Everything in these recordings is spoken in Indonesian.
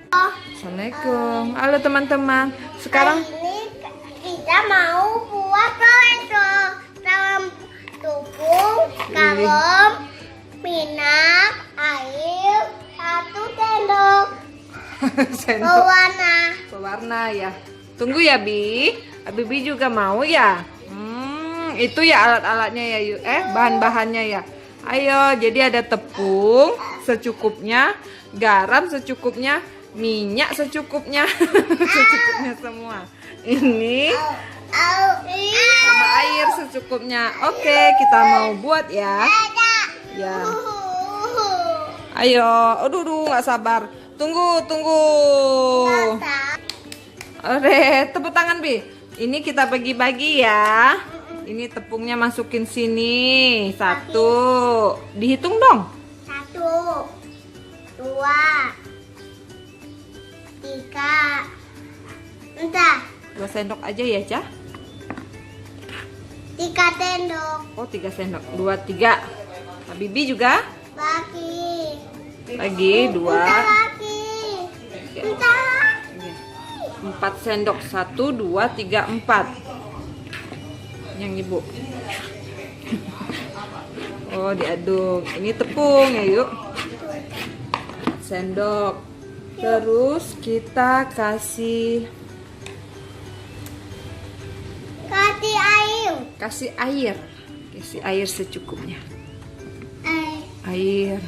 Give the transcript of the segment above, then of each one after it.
Assalamualaikum. Halo teman-teman. Sekarang ini kita mau buat dalam tepung, garam, minyak, air, 1 sendok pewarna ya. Tunggu ya, Bi. Bibi juga mau ya. Itu ya alat-alatnya ya, yuk. Bahan-bahannya ya. Ayo, jadi ada tepung secukupnya, garam secukupnya, minyak secukupnya, secukupnya semua. Ini sama air secukupnya. Oke, kita mau buat ya. Ya. Ayo, aduh, nggak sabar. Tunggu. Oke, tepuk tangan, Bi. Ini kita bagi-bagi ya. Ini tepungnya masukin sini. 1. Dihitung dong. 1, 2, 3. Entah. 2 sendok aja ya, Cah. 3 sendok. Oh, 3 sendok. 2, 3. Bibi juga Bagi 2. lagi. Entah. 4 sendok. 1, 2, 3, 4. Yang ibu. Oh, diaduk. Ini tepung ya, yuk. Sendok. Terus kita kasih air. Kasih air secukupnya. Air. Air.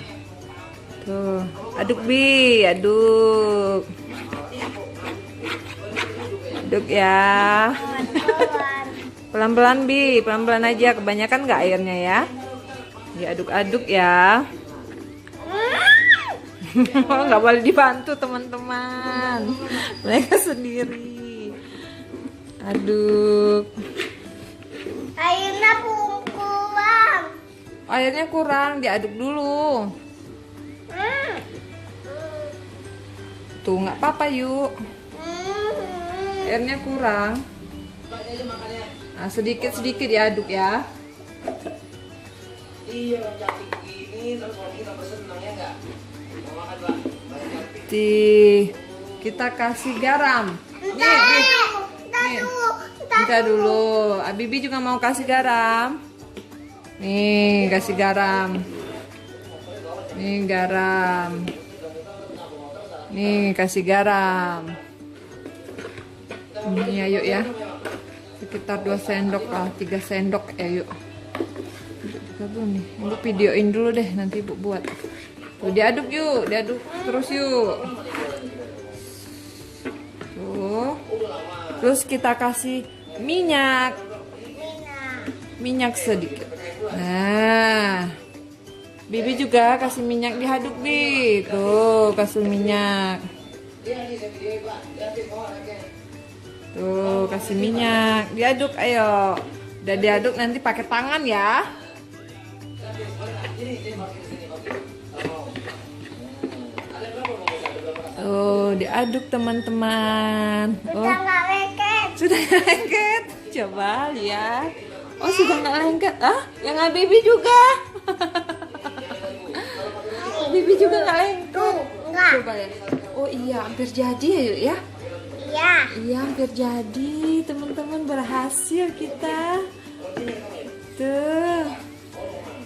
Tuh, aduk, Bi, aduk. Aduk ya. Pelan-pelan, Bi, pelan-pelan aja. Kebanyakan nggak airnya ya. Diaduk-aduk ya. Nggak boleh dibantu teman-teman. Mereka sendiri. Aduk. Airnya kurang. Airnya kurang, diaduk dulu. Tuh, nggak apa-apa, yuk. Airnya kurang. Nah, sedikit-sedikit diaduk ya. Kita kasih garam. Nih. Minta dulu. Bibi juga mau kasih garam. Nih, kasih garam. Nih, garam. Nih, kasih garam. Ini ya, yuk ya. Sekitar 2 sendok lah, 3 sendok ya, yuk. Nih, ibu videoin dulu deh, nanti ibu buat. Tuh, diaduk yuk, diaduk terus yuk. Tuh. Terus kita kasih minyak sedikit. Nah, Bibi juga kasih minyak, diaduk, Bi. Tuh, kasih minyak. Tuh, kasih minyak, diaduk, ayo. Udah diaduk, nanti pakai tangan ya. Tuh, diaduk teman-teman. Oh, sudah nggak lengket. Coba lihat. Oh, sudah nggak lengket. Yang Bibi juga. Bibi juga nggak lengket. Coba ya. Oh iya, hampir jadi ya, yuk ya. Iya, hampir jadi, teman-teman, berhasil kita. Tuh.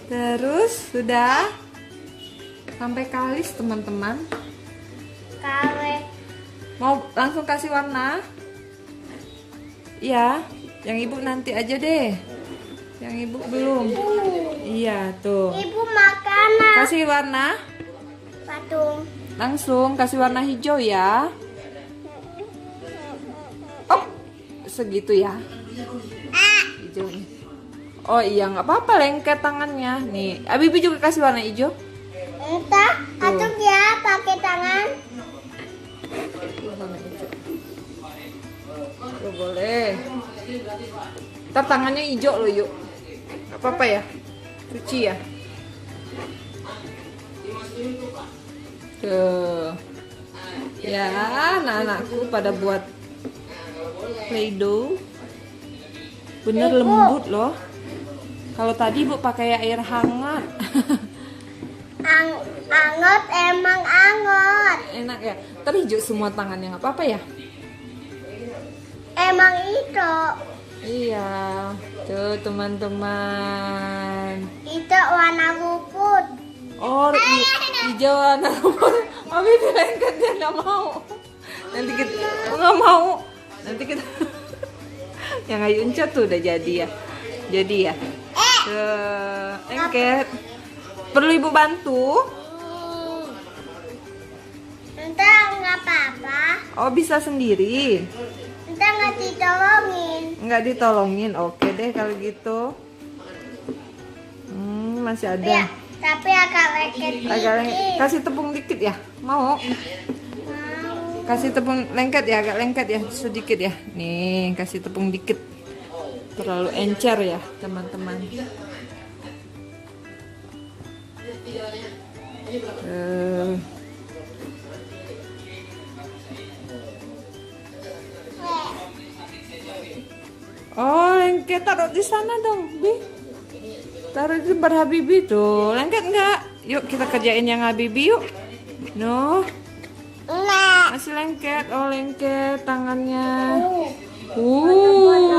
Terus sudah sampai kalis, teman-teman. Mau langsung kasih warna? Iya, yang ibu nanti aja deh. Yang ibu belum. Iya, tuh. Ibu makanan. Kasih warna? Patung. Langsung kasih warna hijau ya. Oh, segitu ya. Hijau nih. Oh iya, nggak apa-apa, lengket tangannya. Nih, Bibi juga kasih warna hijau. Entah, aduk ya pakai tangan. Tuh, boleh. Ntar tangannya hijau loh, yuk. Nggak apa-apa ya. Cuci ya. Tuh. Ya, anak-anakku pada buat Play-Doh. Bener lembut loh. Kalau tadi ibu pakai air hangat. Angot emang angot. Enak ya. Terhijau semua tangannya nggak apa-apa ya? Emang itu. Iya. Tuh teman-teman. Itu warna rumput. Oh, hijau warna rumput. Mami dilengket dia nggak mau. Nanti kita nggak mau. Nanti kita yang Ayu Unca tuh udah jadi ya. Jadi ya. Lengket. Perlu ibu bantu? Entah nggak apa-apa. Oh bisa sendiri. Entah nggak ditolongin. Nggak ditolongin. Oke deh kalau gitu. Masih ada. Ya, tapi agak lengket dikit. Kasih tepung dikit ya. Mau? Kasih tepung lengket ya, agak lengket ya, sedikit ya. Nih, kasih tepung dikit. Terlalu encer ya, teman-teman. Oh, lengket taruh di sana dong, Bi. Taruh di tempat Habibi tuh. Lengket enggak? Yuk kita kerjain yang Habibi yuk. No. Enggak. Masih lengket. Oh, lengket tangannya.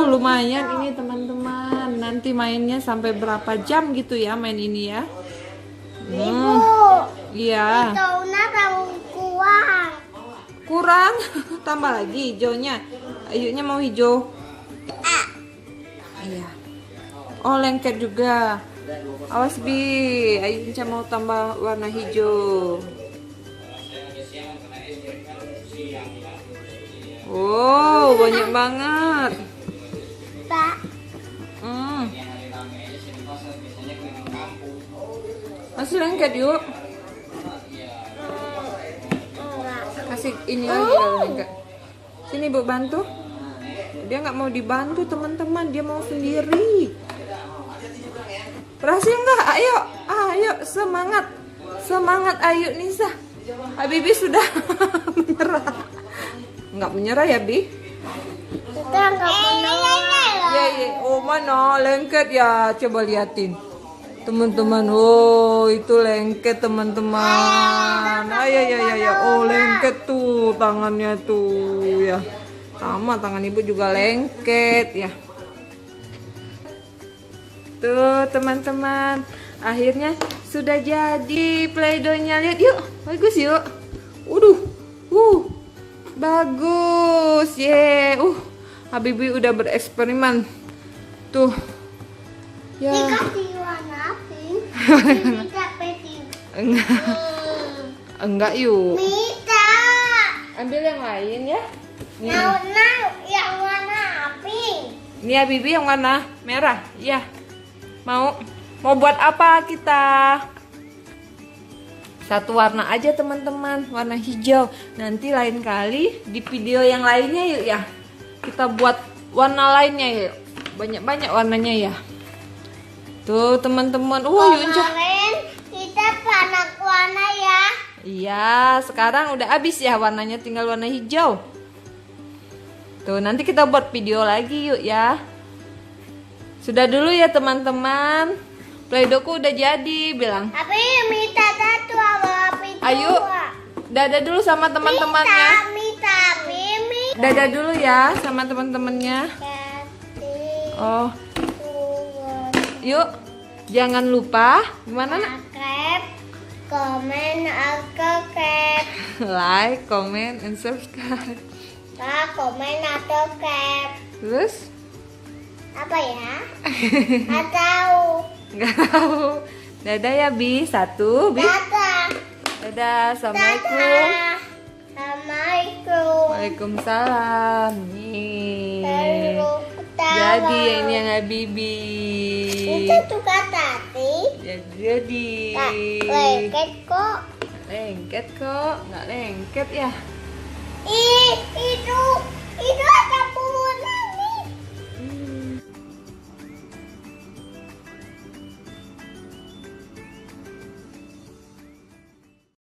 Lumayan ini teman-teman. Nanti mainnya sampai berapa jam gitu ya main ini ya? Ibu. Iya. Hijaunya terlalu kurang. Kurang? Tambah lagi hijaunya. Ayunya mau hijau. Iya. Oh, lengket juga. Awas Bi, Ayu Unca mau tambah warna hijau. Wow, banyak banget. Pak. Masih lengket yuk. Kasih ini lagi kalau lengket. Sini Bu bantu. Dia nggak mau dibantu teman-teman, dia mau sendiri. Berhasil nggak? Ayo semangat, semangat Ayu Nisa. Habibi sudah menyerah. Nggak menyerah ya Bi? Kita nggak pernah. Ya. Oh mana lengket ya? Coba liatin. Teman-teman, oh itu lengket teman-teman. Ya. Oh lengket tuh tangannya tuh ya. Sama tangan ibu juga lengket ya. Tuh teman-teman, akhirnya sudah jadi playdoy-nya. Lihat yuk, bagus yuk. Bagus. Habibi udah bereksperimen. Tuh. Ya. Dikasih warna pink. Tidak pink. Enggak yuk. Minta. Ambil yang lain ya. Nih. Yang warna pink. Ini Habibi yang warna merah. Iya. Mau buat apa kita? Satu warna aja teman-teman, warna hijau. Nanti lain kali di video yang lainnya yuk ya. Kita buat warna lainnya yuk. Banyak-banyak warnanya ya. Tuh teman-teman. Kemarin kita panas warna ya. Iya, sekarang udah habis ya warnanya, tinggal warna hijau. Tuh, nanti kita buat video lagi yuk ya. Sudah dulu ya teman-teman. Play-Dohku udah jadi, bilang. Tapi minta satu api dua. Ayo, dadah dulu sama teman-temannya. Minta. Dadah dulu ya sama teman-temannya. Oh, yuk, jangan lupa gimana nak? Komen, subscribe. Like, comment, and subscribe. Komen atau cap. Terus? Apa ya? Atau Nggak tahu. Dadah ya Bi, satu Bi. dadah. Dadah, assalamualaikum. Assalamualaikum. Waalaikumsalam. Nih. Jadi Jadi ini yang Habibi. itu juga tadi. Jadi. Lengket kok. Lengket kok, nggak lengket ya? Itu ada